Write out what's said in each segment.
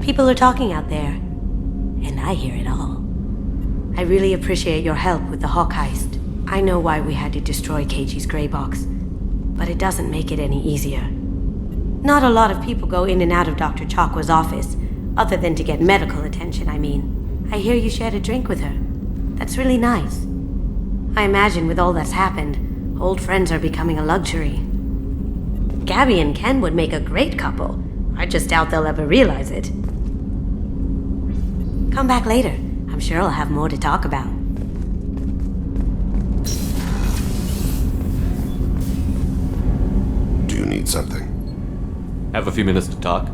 People are talking out there, and I hear it all. I really appreciate your help with the Hawk heist. I know why we had to destroy KG's gray box, but it doesn't make it any easier. Not a lot of people go in and out of Dr. Chakwa's office, other than to get medical attention, I mean. I hear you shared a drink with her. That's really nice. I imagine with all that's happened, old friends are becoming a luxury. Gabby and Ken would make a great couple. I just doubt they'll ever realize it. Come back later. I'm sure I'll have more to talk about. Do you need something? Have a few minutes to talk?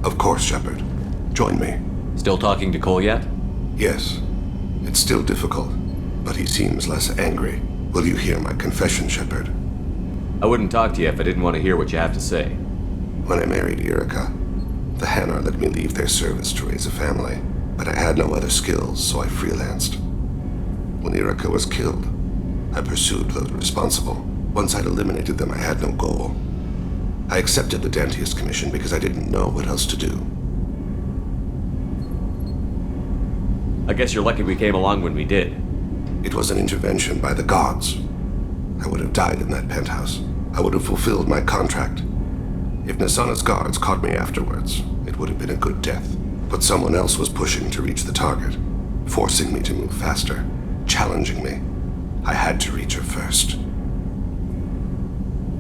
Of course, Shepard. Join me. Still talking to Cole yet? Yes. It's still difficult, but he seems less angry. Will you hear my confession, Shepard? I wouldn't talk to you if I didn't want to hear what you have to say. When I married Erica, the Hanar let me leave their service to raise a family, but I had no other skills, so I freelanced. When Erica was killed, I pursued those responsible. Once I'd eliminated them, I had no goal. I accepted the Dantius commission because I didn't know what else to do. I guess you're lucky we came along when we did. It was an intervention by the gods. I would have died in that penthouse. I would have fulfilled my contract. If Nasana's guards caught me afterwards, it would have been a good death. But someone else was pushing to reach the target, forcing me to move faster, challenging me. I had to reach her first.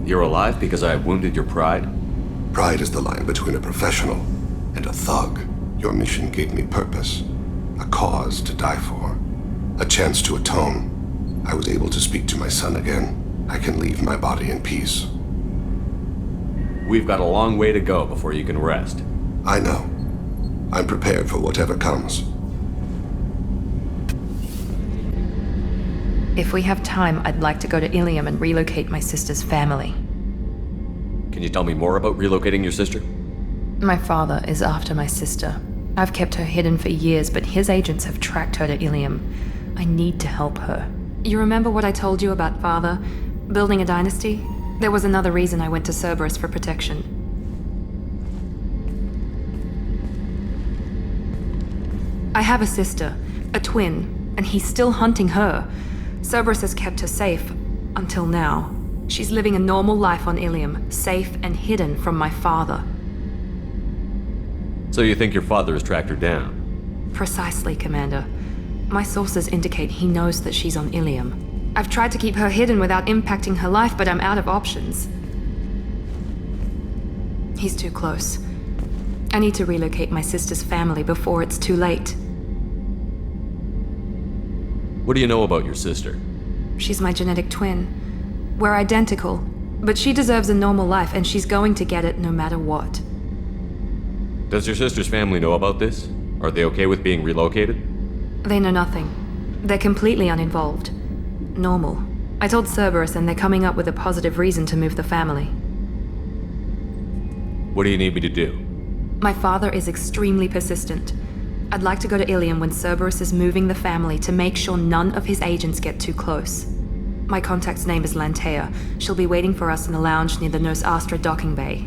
You're alive because I wounded your pride? Pride is the line between a professional and a thug. Your mission gave me purpose, a cause to die for, a chance to atone. I was able to speak to my son again. I can leave my body in peace. We've got a long way to go before you can rest. I know. I'm prepared for whatever comes. If we have time, I'd like to go to Ilium and relocate my sister's family. Can you tell me more about relocating your sister? My father is after my sister. I've kept her hidden for years, but his agents have tracked her to Ilium. I need to help her. You remember what I told you about father? Building a dynasty? There was another reason I went to Cerberus for protection. I have a sister, a twin, and he's still hunting her. Cerberus has kept her safe, until now. She's living a normal life on Ilium, safe and hidden from my father. So you think your father has tracked her down? Precisely, Commander. My sources indicate he knows that she's on Ilium. I've tried to keep her hidden without impacting her life, but I'm out of options. He's too close. I need to relocate my sister's family before it's too late. What do you know about your sister? She's my genetic twin. We're identical, but she deserves a normal life, and she's going to get it no matter what. Does your sister's family know about this? Are they okay with being relocated? They know nothing. They're completely uninvolved. Normal. I told Cerberus, and they're coming up with a positive reason to move the family. What do you need me to do? My father is extremely persistent. I'd like to go to Ilium when Cerberus is moving the family to make sure none of his agents get too close. My contact's name is Lantea. She'll be waiting for us in the lounge near the Nos Astra docking bay.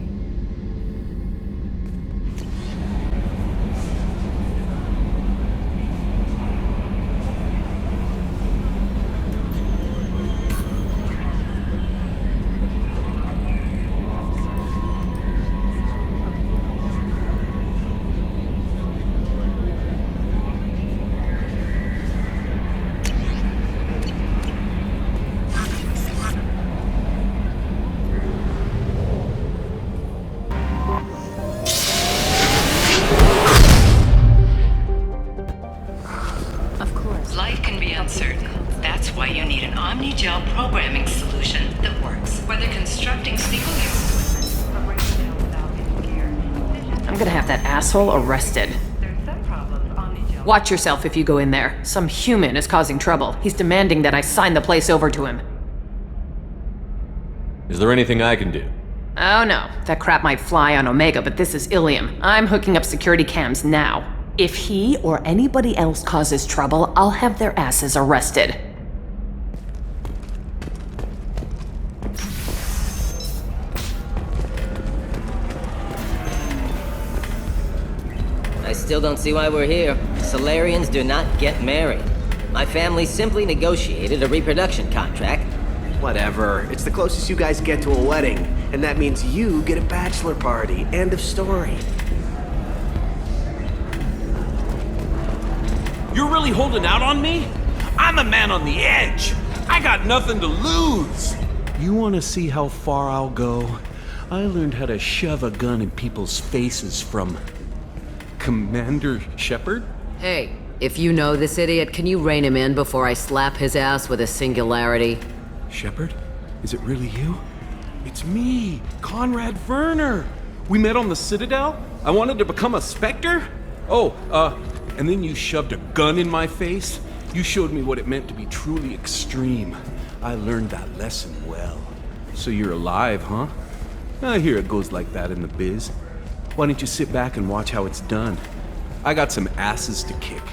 Arrested. Watch yourself if you go in there. Some human is causing trouble. He's demanding that I sign the place over to him. Is there anything I can do? Oh no, that crap might fly on Omega, but this is Ilium. I'm hooking up security cams now. If he or anybody else causes trouble, I'll have their asses arrested. still don't see why we're here. Solarians do not get married. My family simply negotiated a reproduction contract. Whatever. It's the closest you guys get to a wedding. And that means you get a bachelor party. End of story. You're really holding out on me? I'm a man on the edge. I got nothing to lose. You want to see how far I'll go? I learned how to shove a gun in people's faces from Commander Shepard? Hey, if you know this idiot, can you rein him in before I slap his ass with a singularity? Shepard? Is it really you? It's me, Conrad Werner. We met on the Citadel? I wanted to become a Spectre? And then you shoved a gun in my face? You showed me what it meant to be truly extreme. I learned that lesson well. So you're alive, huh? I hear it goes like that in the biz. Why don't you sit back and watch how it's done? I got some asses to kick.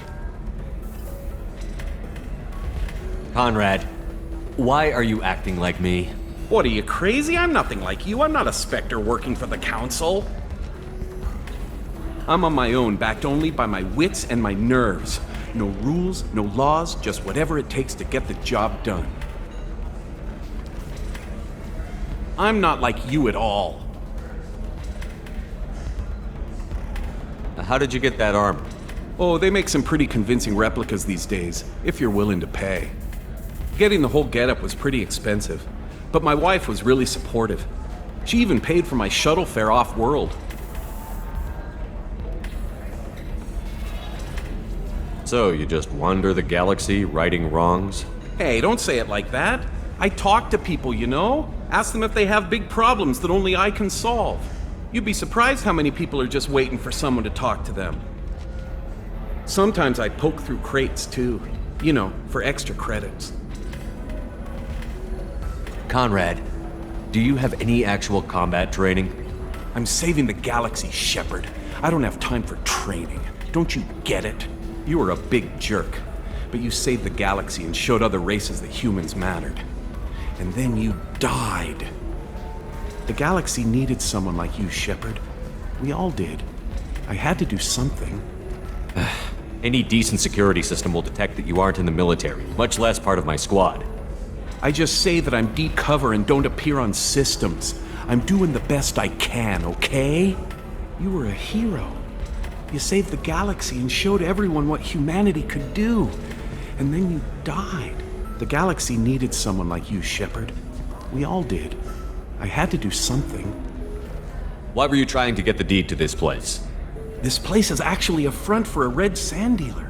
Conrad, why are you acting like me? What, are you crazy? I'm nothing like you. I'm not a Spectre working for the Council. I'm on my own, backed only by my wits and my nerves. No rules, no laws, just whatever it takes to get the job done. I'm not like you at all. How did you get that armor? Oh, they make some pretty convincing replicas these days, if you're willing to pay. Getting the whole getup was pretty expensive, but my wife was really supportive. She even paid for my shuttle fare off-world. So, you just wander the galaxy, righting wrongs? Hey, don't say it like that. I talk to people, you know? Ask them if they have big problems that only I can solve. You'd be surprised how many people are just waiting for someone to talk to them. Sometimes I poke through crates, too. You know, for extra credits. Conrad, do you have any actual combat training? I'm saving the galaxy, Shepard. I don't have time for training. Don't you get it? You were a big jerk, but you saved the galaxy and showed other races that humans mattered. And then you died. The galaxy needed someone like you, Shepard. We all did. I had to do something. Any decent security system will detect that you aren't in the military, much less part of my squad. I just say that I'm deep cover and don't appear on systems. I'm doing the best I can, okay? You were a hero. You saved the galaxy and showed everyone what humanity could do. And then you died. The galaxy needed someone like you, Shepard. We all did. I had to do something. Why were you trying to get the deed to this place? This place is actually a front for a red sand dealer.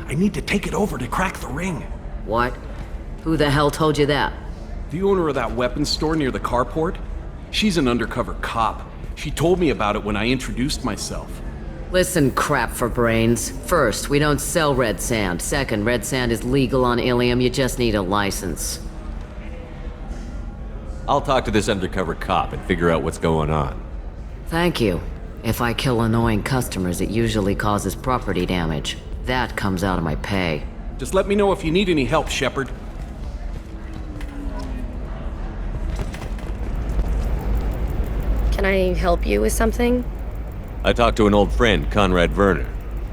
I need to take it over to crack the ring. What? Who the hell told you that? The owner of that weapons store near the carport? She's an undercover cop. She told me about it when I introduced myself. Listen, crap for brains. First, we don't sell red sand. Second, red sand is legal on Ilium. You just need a license. I'll talk to this undercover cop and figure out what's going on. Thank you. If I kill annoying customers, it usually causes property damage. That comes out of my pay. Just let me know if you need any help, Shepard. Can I help you with something? I talked to an old friend, Conrad Werner.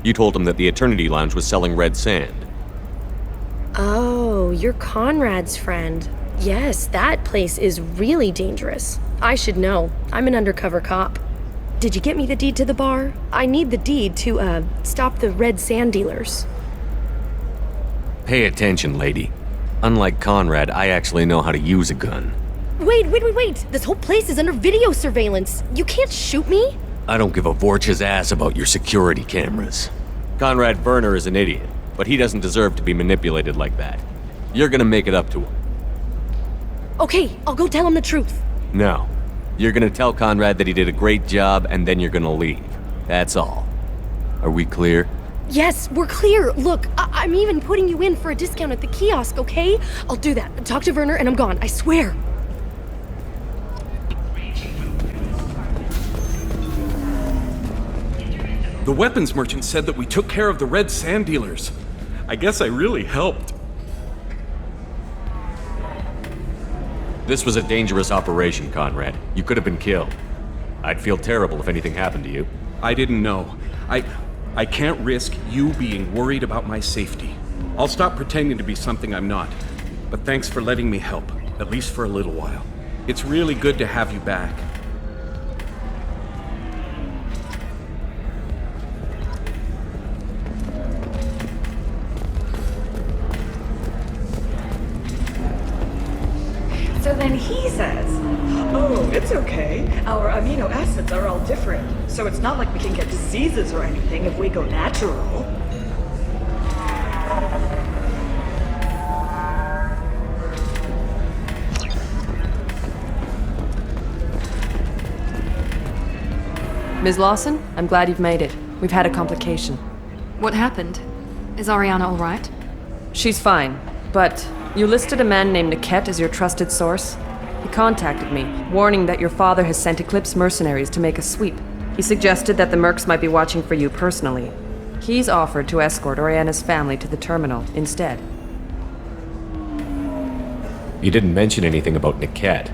You told him that the Eternity Lounge was selling red sand. Oh, you're Conrad's friend. Yes, that place is really dangerous. I should know. I'm an undercover cop. Did you get me the deed to the bar? I need the deed to, stop the red sand dealers. Pay attention, lady. Unlike Conrad, I actually know how to use a gun. Wait! This whole place is under video surveillance. You can't shoot me? I don't give a Vorch's ass about your security cameras. Conrad Werner is an idiot, but he doesn't deserve to be manipulated like that. You're gonna make it up to him. Okay, I'll go tell him the truth. No. You're gonna tell Conrad that he did a great job, and then you're gonna leave. That's all. Are we clear? Yes, we're clear. Look, I'm even putting you in for a discount at the kiosk, okay? I'll do that. Talk to Werner and I'm gone, I swear. The weapons merchant said that we took care of the red sand dealers. I guess I really helped. This was a dangerous operation, Conrad. You could have been killed. I'd feel terrible if anything happened to you. I didn't know. I can't risk you being worried about my safety. I'll stop pretending to be something I'm not. But thanks for letting me help, at least for a little while. It's really good to have you back. So then he says, oh, it's okay. Our amino acids are all different, so it's not like we can get diseases or anything if we go natural. Ms. Lawson, I'm glad you've made it. We've had a complication. What happened? Is Ariana all right? She's fine, but you listed a man named Niket as your trusted source. He contacted me, warning that your father has sent Eclipse mercenaries to make a sweep. He suggested that the Mercs might be watching for you personally. He's offered to escort Oriana's family to the terminal instead. You didn't mention anything about Niket.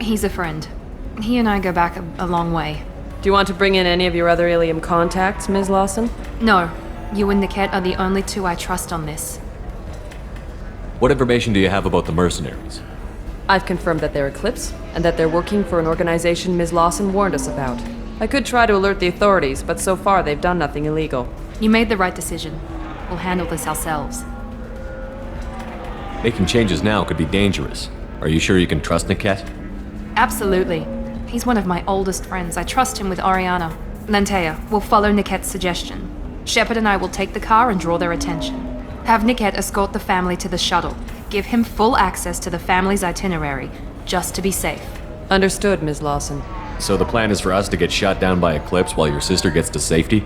He's a friend. He and I go back a long way. Do you want to bring in any of your other Ilium contacts, Ms. Lawson? No. You and Niket are the only two I trust on this. What information do you have about the mercenaries? I've confirmed that they're Eclipse, and that they're working for an organization Ms. Lawson warned us about. I could try to alert the authorities, but so far they've done nothing illegal. You made the right decision. We'll handle this ourselves. Making changes now could be dangerous. Are you sure you can trust Niket? Absolutely. He's one of my oldest friends. I trust him with Ariana. Lantea, we'll follow Niket's suggestion. Shepard and I will take the car and draw their attention. Have Niket escort the family to the shuttle. Give him full access to the family's itinerary, just to be safe. Understood, Ms. Lawson. So the plan is for us to get shot down by Eclipse while your sister gets to safety?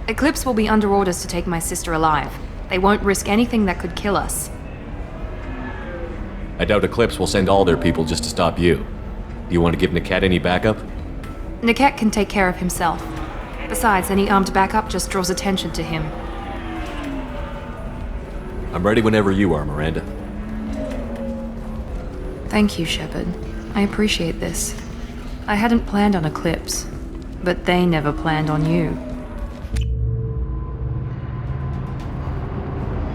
Eclipse will be under orders to take my sister alive. They won't risk anything that could kill us. I doubt Eclipse will send all their people just to stop you. Do you want to give Niket any backup? Niket can take care of himself. Besides, any armed backup just draws attention to him. I'm ready whenever you are, Miranda. Thank you, Shepard. I appreciate this. I hadn't planned on Eclipse, but they never planned on you.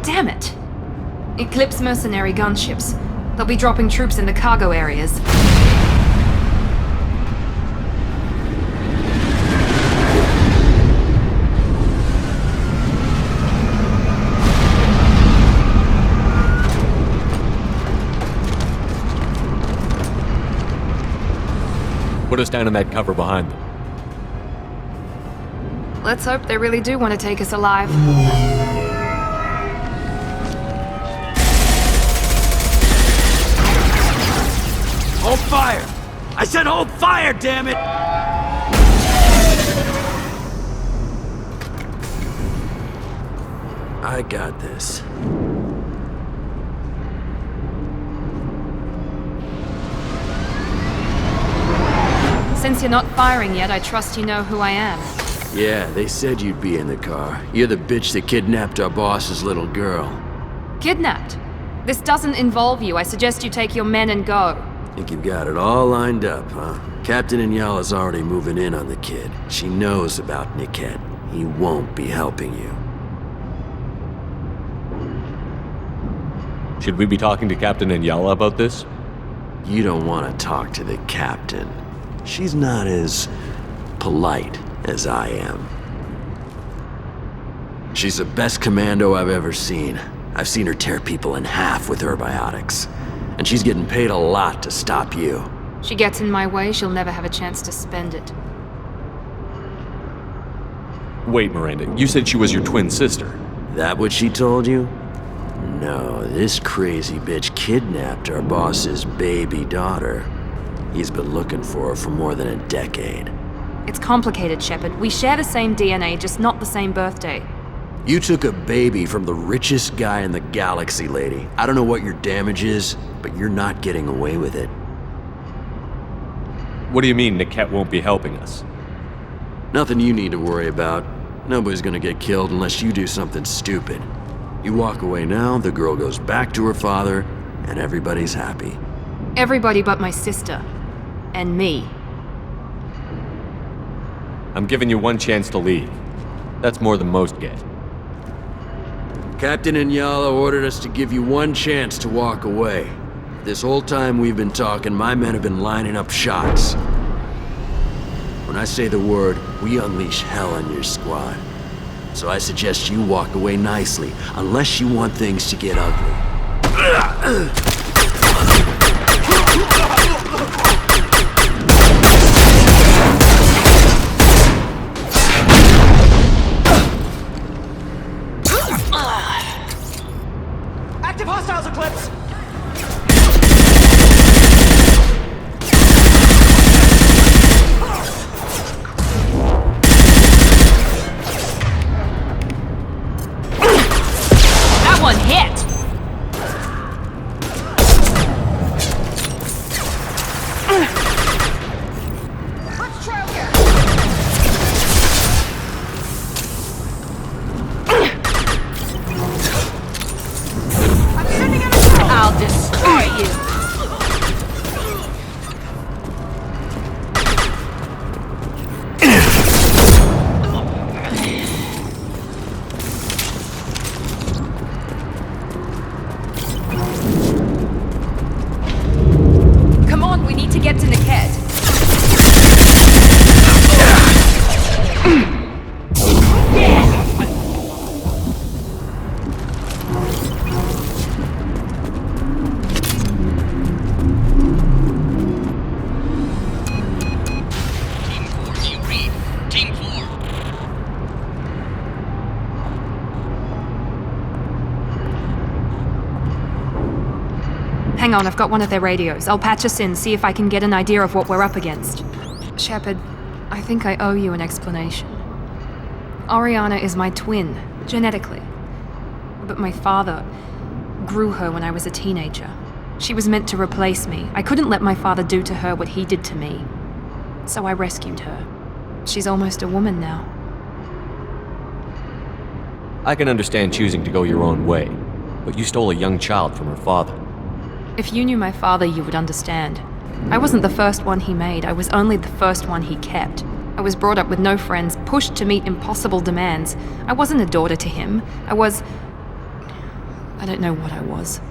Damn it! Eclipse mercenary gunships. They'll be dropping troops in the cargo areas. Put us down in that cover behind them. Let's hope they really do want to take us alive. Hold fire! I said hold fire, damn it! I got this. Since you're not firing yet, I trust you know who I am. Yeah, they said you'd be in the car. You're the bitch that kidnapped our boss's little girl. Kidnapped? This doesn't involve you. I suggest you take your men and go. Think you've got it all lined up, huh? Captain Inyala's already moving in on the kid. She knows about Niket. He won't be helping you. Should we be talking to Captain Inyala about this? You don't want to talk to the captain. She's not as polite as I am. She's the best commando I've ever seen. I've seen her tear people in half with her biotics. And she's getting paid a lot to stop you. She gets in my way, she'll never have a chance to spend it. Wait, Miranda, you said she was your twin sister. That what she told you? No, this crazy bitch kidnapped our boss's baby daughter. He's been looking for her for more than a decade. It's complicated, Shepard. We share the same DNA, just not the same birthday. You took a baby from the richest guy in the galaxy, lady. I don't know what your damage is, but you're not getting away with it. What do you mean Niket won't be helping us? Nothing you need to worry about. Nobody's gonna get killed unless you do something stupid. You walk away now, the girl goes back to her father, and everybody's happy. Everybody but my sister. And me. I'm giving you one chance to leave. That's more than most get. Captain Inyala ordered us to give you one chance to walk away. This whole time we've been talking, my men have been lining up shots. When I say the word, we unleash hell on your squad. So I suggest you walk away nicely, unless you want things to get ugly. Active hostiles, Eclipse! That one hit! Let's try again! I'm sending out a drone! I'll destroy you! Come on, we need to get to Niket. Hang on, I've got one of their radios. I'll patch us in, see if I can get an idea of what we're up against. Shepard, I think I owe you an explanation. Oriana is my twin, genetically. But my father grew her when I was a teenager. She was meant to replace me. I couldn't let my father do to her what he did to me. So I rescued her. She's almost a woman now. I can understand choosing to go your own way, but you stole a young child from her father. If you knew my father, you would understand. I wasn't the first one he made, I was only the first one he kept. I was brought up with no friends, pushed to meet impossible demands. I wasn't a daughter to him. I don't know what I was.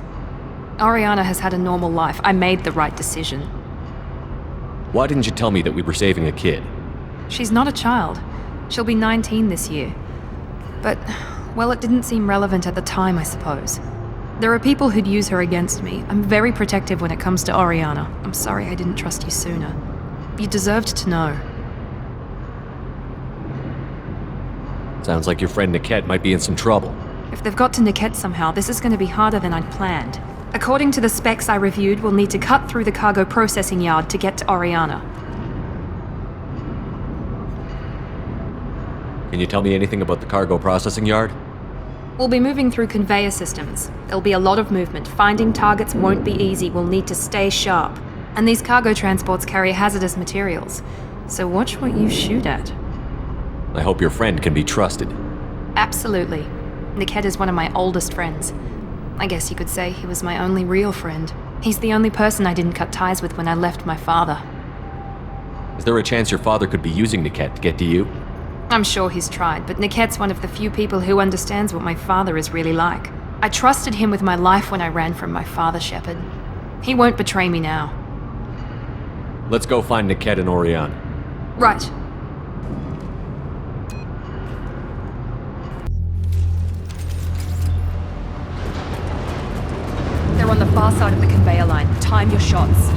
Oriana has had a normal life. I made the right decision. Why didn't you tell me that we were saving a kid? She's not a child. She'll be 19 this year. But, well, it didn't seem relevant at the time, I suppose. There are people who'd use her against me. I'm very protective when it comes to Oriana. I'm sorry I didn't trust you sooner. You deserved to know. Sounds like your friend Niket might be in some trouble. If they've got to Niket somehow, this is going to be harder than I'd planned. According to the specs I reviewed, we'll need to cut through the cargo processing yard to get to Oriana. Can you tell me anything about the cargo processing yard? We'll be moving through conveyor systems. There'll be a lot of movement. Finding targets won't be easy. We'll need to stay sharp. And these cargo transports carry hazardous materials. So watch what you shoot at. I hope your friend can be trusted. Absolutely. Niket is one of my oldest friends. I guess you could say he was my only real friend. He's the only person I didn't cut ties with when I left my father. Is there a chance your father could be using Niket to get to you? I'm sure he's tried, but Niket's one of the few people who understands what my father is really like. I trusted him with my life when I ran from my father, Shepard. He won't betray me now. Let's go find Niket and Oriana. Right. They're on the far side of the conveyor line. Time your shots.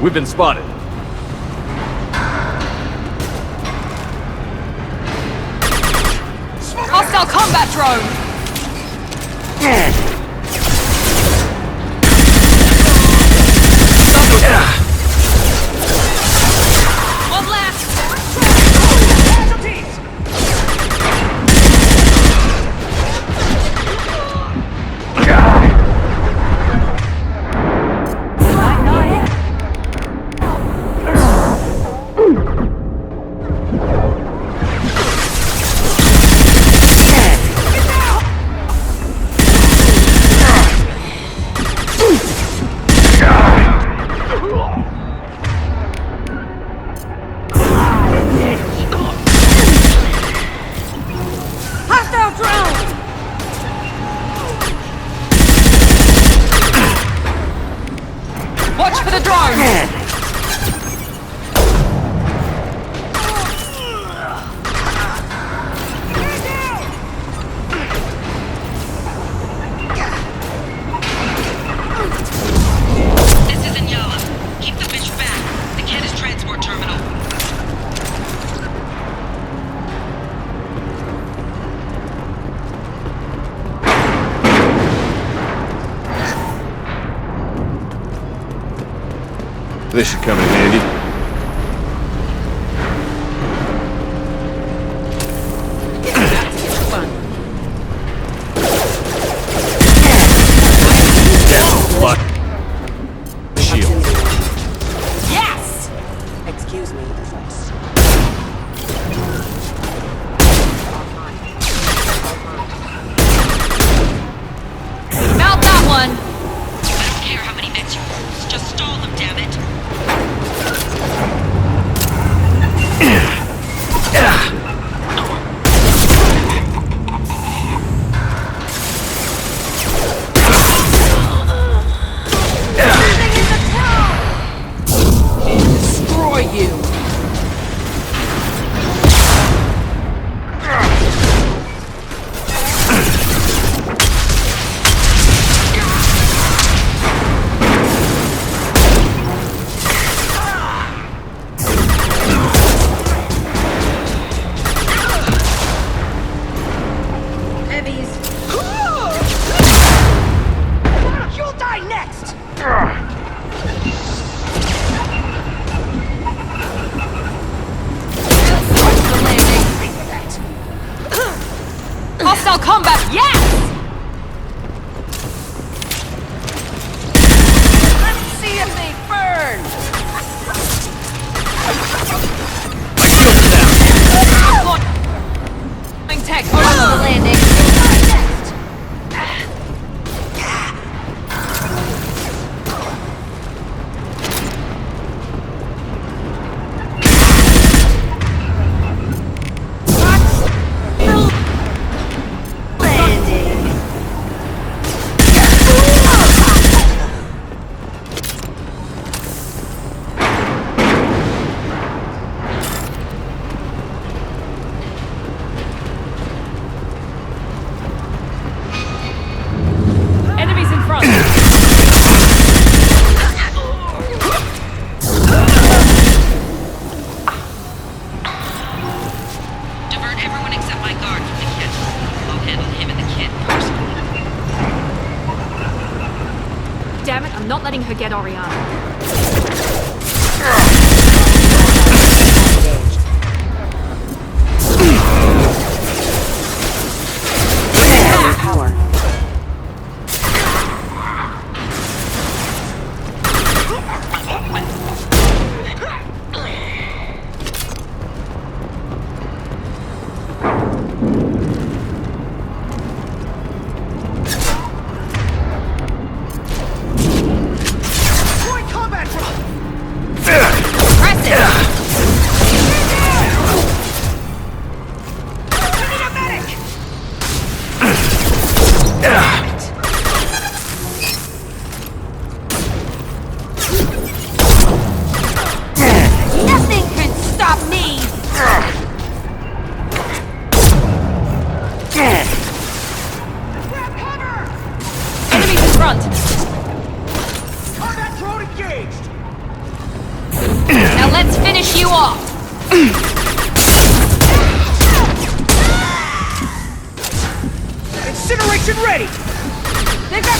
We've been spotted. Hostile combat drone! One left! Casualties! Get down! This should come in handy. What? Shield. Yes! Excuse me, defense. Mount that one! I don't care how many mechs you use, just stall them, damn it. Destroy you! Heavies. You'll die next! Hostile combat! Yes! Let's see if they burn! My shield's down. Going tech, over the landing. Enemies in front! Divert everyone except my guard from the kit. I'll handle him and the kid personally. Damn it, I'm not letting her get Oriana. Power. Point combat drop! Press it! I need a medic! Nothing can stop me! Grab cover! Enemies in front! Combat drone engaged! Now let's finish you off! Incineration ready! They've got...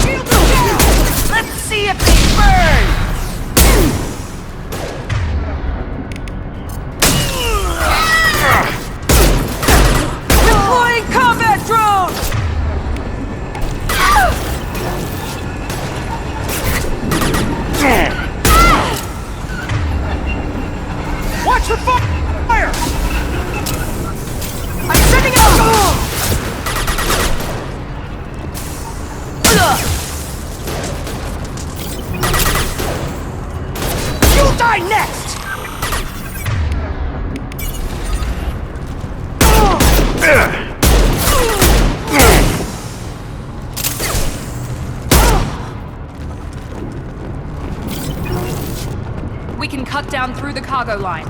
Shields are down! Let's see if they burn! Deploying combat drone! Watch the fire! I'm sending out! You'll die next! We can cut down through the cargo line.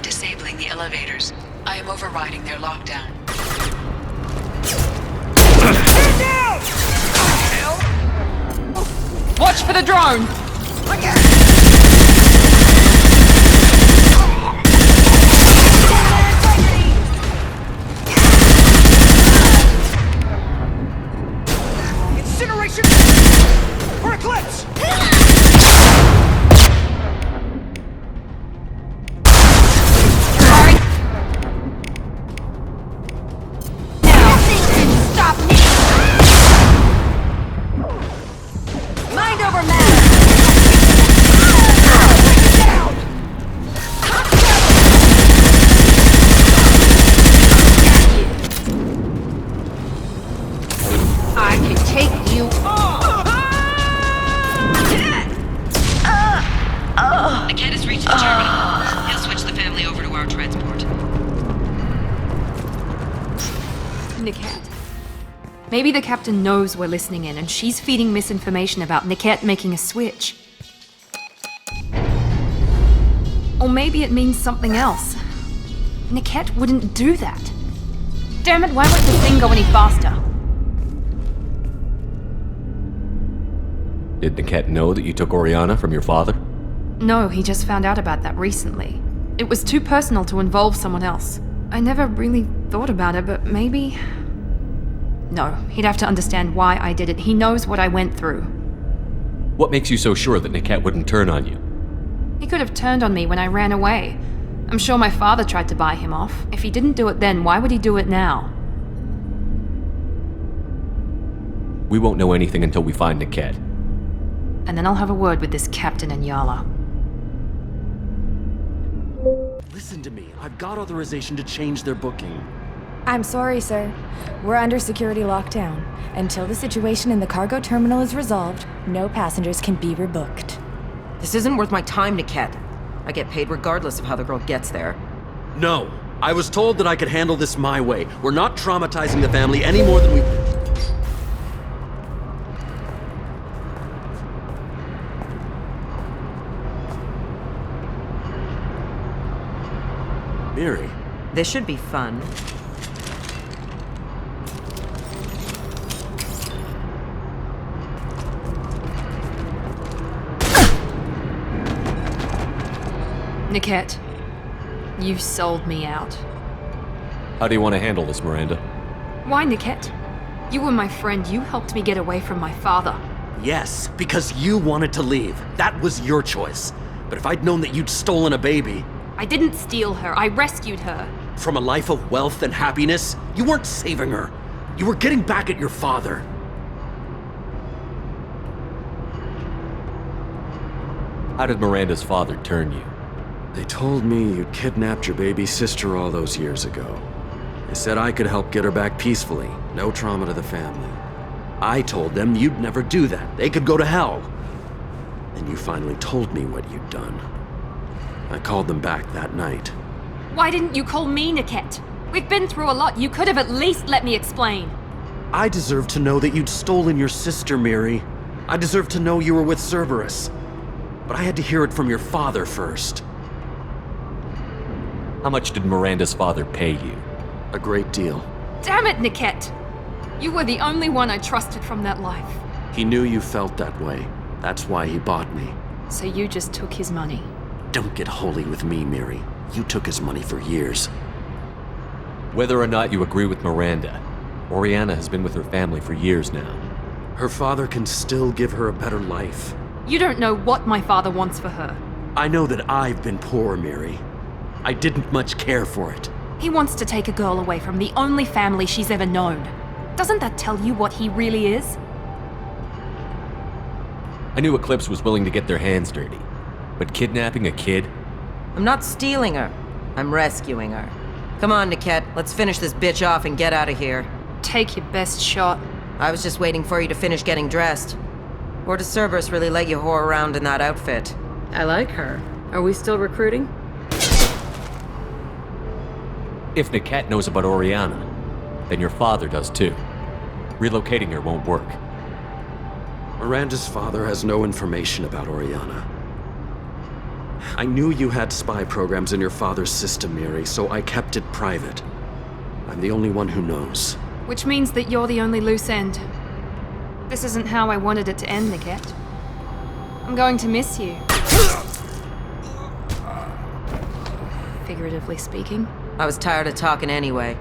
disabling the elevators. I am overriding their lockdown. Watch for the drone! Incineration! Or Eclipse! Maybe the captain knows we're listening in, and she's feeding misinformation about Niket making a switch. Or maybe it means something else. Niket wouldn't do that. Damn it, why won't the thing go any faster? Did Niket know that you took Oriana from your father? No, he just found out about that recently. It was too personal to involve someone else. I never really thought about it, but maybe... No, he'd have to understand why I did it. He knows what I went through. What makes you so sure that Niket wouldn't turn on you? He could have turned on me when I ran away. I'm sure my father tried to buy him off. If he didn't do it then, why would he do it now? We won't know anything until we find Niket. And then I'll have a word with this captain and Yala. Listen to me. I've got authorization to change their booking. I'm sorry, sir. We're under security lockdown. Until the situation in the cargo terminal is resolved, no passengers can be rebooked. This isn't worth my time, Niket. I get paid regardless of how the girl gets there. No. I was told that I could handle this my way. We're not traumatizing the family any more than we... Miri. This should be fun. Niket, you've sold me out. How do you want to handle this, Miranda? Why, Niket? You were my friend. You helped me get away from my father. Yes, because you wanted to leave. That was your choice. But if I'd known that you'd stolen a baby... I didn't steal her. I rescued her. From a life of wealth and happiness, you weren't saving her. You were getting back at your father. How did Miranda's father turn you? They told me you'd kidnapped your baby sister all those years ago. They said I could help get her back peacefully, no trauma to the family. I told them you'd never do that. They could go to hell. And you finally told me what you'd done. I called them back that night. Why didn't you call me, Niket? We've been through a lot. You could have at least let me explain. I deserve to know that you'd stolen your sister, Miri. I deserve to know you were with Cerberus. But I had to hear it from your father first. How much did Miranda's father pay you? A great deal. Damn it, Niket! You were the only one I trusted from that life. He knew you felt that way. That's why he bought me. So you just took his money? Don't get holy with me, Miri. You took his money for years. Whether or not you agree with Miranda, Oriana has been with her family for years now. Her father can still give her a better life. You don't know what my father wants for her. I know that I've been poor, Miri. I didn't much care for it. He wants to take a girl away from the only family she's ever known. Doesn't that tell you what he really is? I knew Eclipse was willing to get their hands dirty. But kidnapping a kid? I'm not stealing her. I'm rescuing her. Come on, Niket. Let's finish this bitch off and get out of here. Take your best shot. I was just waiting for you to finish getting dressed. Or does Cerberus really let you whore around in that outfit? I like her. Are we still recruiting? If Niket knows about Oriana, then your father does too. Relocating her won't work. Miranda's father has no information about Oriana. I knew you had spy programs in your father's system, Miri, so I kept it private. I'm the only one who knows. Which means that you're the only loose end. This isn't how I wanted it to end, Niket. I'm going to miss you. Figuratively speaking. I was tired of talking anyway.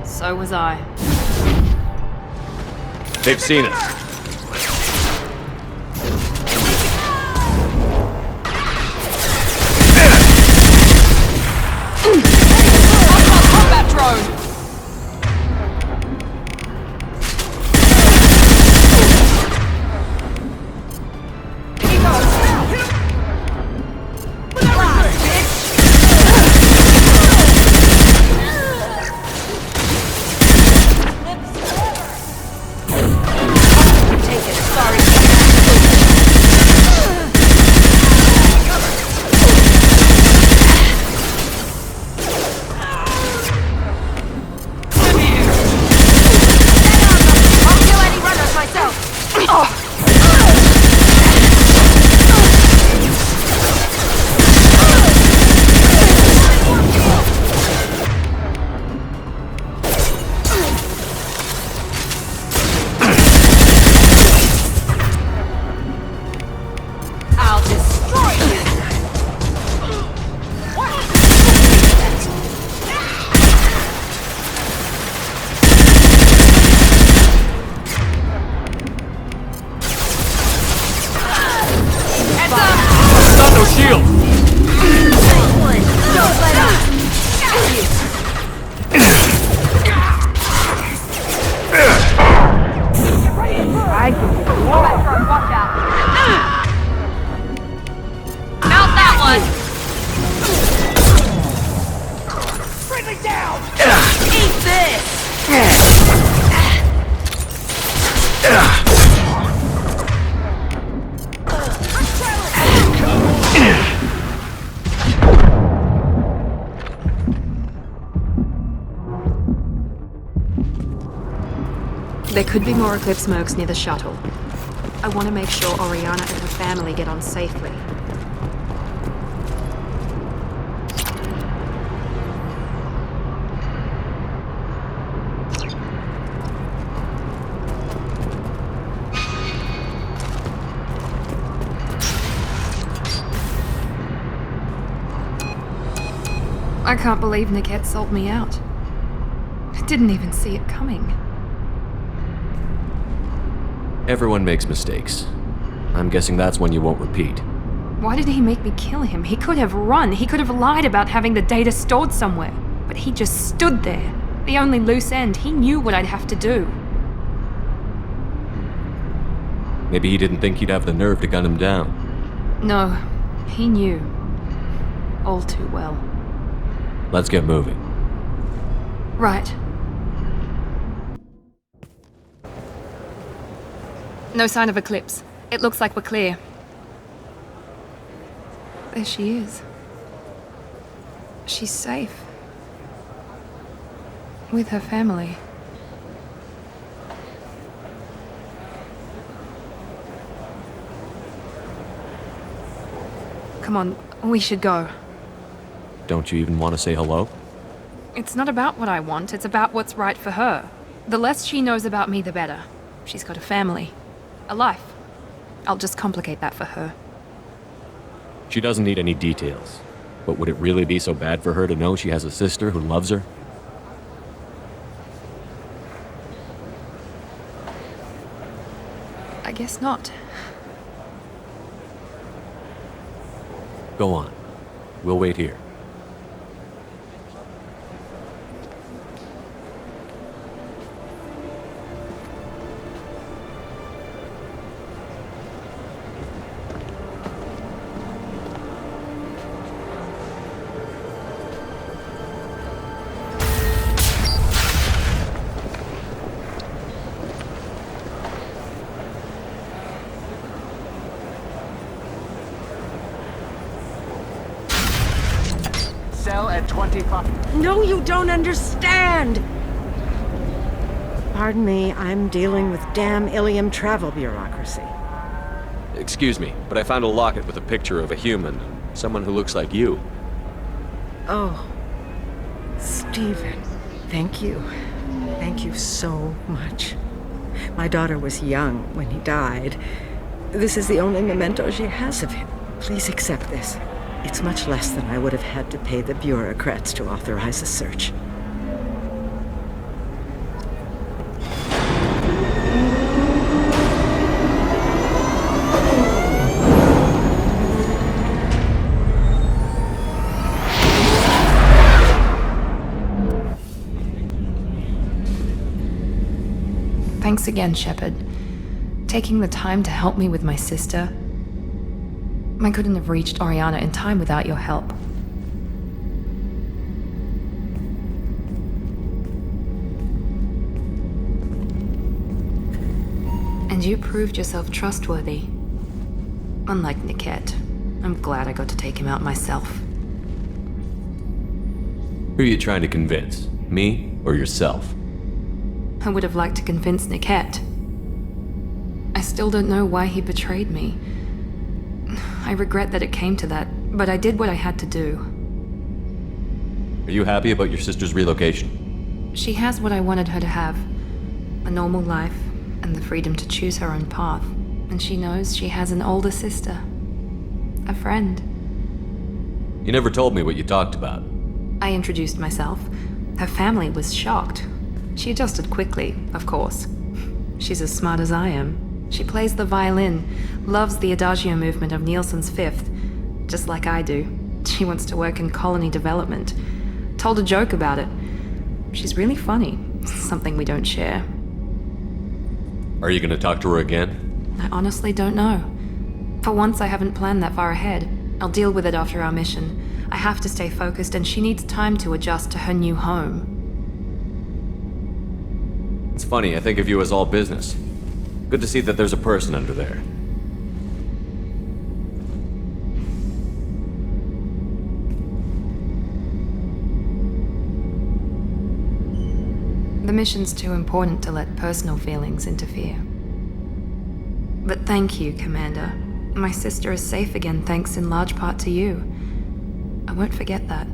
So was I. They've seen us. Combat drone! There could be more Eclipse mercs near the shuttle. I want to make sure Oriana and her family get on safely. I can't believe Niket sold me out. I didn't even see it coming. Everyone makes mistakes. I'm guessing that's one you won't repeat. Why did he make me kill him? He could have run. He could have lied about having the data stored somewhere. But he just stood there. The only loose end. He knew what I'd have to do. Maybe he didn't think you'd have the nerve to gun him down. No, he knew. All too well. Let's get moving. Right. No sign of Eclipse. It looks like we're clear. There she is. She's safe. With her family. Come on, we should go. Don't you even want to say hello? It's not about what I want, it's about what's right for her. The less she knows about me, the better. She's got a family. A life. I'll just complicate that for her. She doesn't need any details. But would it really be so bad for her to know she has a sister who loves her? I guess not. Go on. We'll wait here. Cell at 25. No, you don't understand! Pardon me, I'm dealing with damn Ilium travel bureaucracy. Excuse me, but I found a locket with a picture of a human. Someone who looks like you. Oh, Stephen, thank you. Thank you so much. My daughter was young when he died. This is the only memento she has of him. Please accept this. It's much less than I would have had to pay the bureaucrats to authorize a search. Thanks again, Shepard. Taking the time to help me with my sister. I couldn't have reached Oriana in time without your help. And you proved yourself trustworthy. Unlike Niket, I'm glad I got to take him out myself. Who are you trying to convince? Me or yourself? I would have liked to convince Niket. I still don't know why he betrayed me. I regret that it came to that, but I did what I had to do. Are you happy about your sister's relocation? She has what I wanted her to have. A normal life, and the freedom to choose her own path. And she knows she has an older sister. A friend. You never told me what you talked about. I introduced myself. Her family was shocked. She adjusted quickly, of course. She's as smart as I am. She plays the violin, loves the adagio movement of Nielsen's Fifth, just like I do. She wants to work in colony development. Told a joke about it. She's really funny, something we don't share. Are you gonna talk to her again? I honestly don't know. For once, I haven't planned that far ahead. I'll deal with it after our mission. I have to stay focused, and she needs time to adjust to her new home. It's funny, I think of you as all business. Good to see that there's a person under there. The mission's too important to let personal feelings interfere. But thank you, Commander. My sister is safe again thanks in large part to you. I won't forget that.